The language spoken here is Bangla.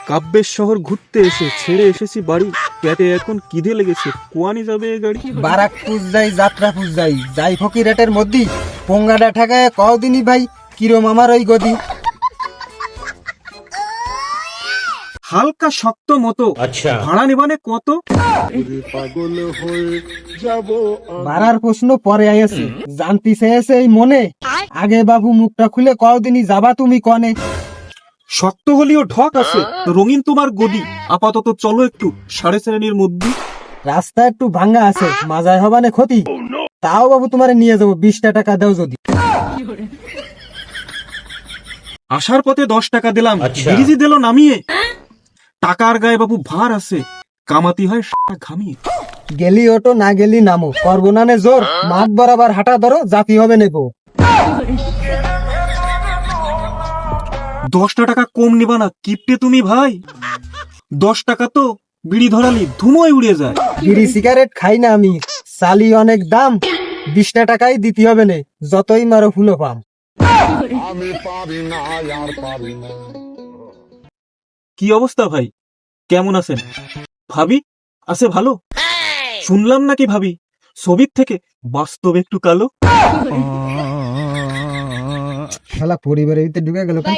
কাব্যের শহর ঘুরতে এসে ছেড়ে এসেছি বাড়ি, পেটে এখন খিদে লেগেছে, কোয়ানি যাবে এ গাড়ি। বারাকপুর যাই, যাত্রাপুর যাই, যাই ফকিরাটের মধ্যে পোঙ্গাটা ঠেকায় কদিনই ভাই কিরম আমার ওই গদি। হালকা শক্ত মতো, আচ্ছা ভাড়া নেবানে কত? বাড়ার প্রশ্ন পরে আইছে, জানতে চেয়েছে এই মনে, আগে বাবু মুখটা খুলে কদিনই যাবা তুমি কনে। শক্ত হলেও ঢক আছে, রঙিন তোমার গদি, আপাতত চলো একটু 4:30 মধ্যে। রাস্তা একটু ভাঙ্গা আছে, মাজায় হবানে ক্ষতি, তাও বাবু তোমারে নিয়ে যাবো, 20টা টাকা দাও যদি। আসার পথে 10 টাকা দিলাম, আচ্ছা। ব্রিজি দিল নামিয়ে। টাকার গায়ে বাবু ভার আছে, কামাতি হয় ঘামিয়ে। গেলি ওটো, না গেলি নামো, করবো না নে জোর, মাঠ বরাবর হাঁটা ধরো, জাতি হবে নেবো। 10টা টাকা কম নিবা না কিপটে তুমি ভাই? 10 টাকা তো বিড়ি ধরালি ধুমোয় উড়ে যায়। বিড়ি সিগারেট খাই না আমি, চালি অনেক দাম, 20টা টাকাই দিতে হবে নে, যতই মারো ফুলো পাম। কি অবস্থা ভাই, কেমন আছেন? ভাবি আছে ভালো? শুনলাম নাকি ভাবি ছবির থেকে বাস্তবে একটু কালো। শালা পরিবারের ভিতরে ঢুকে গেল কেন?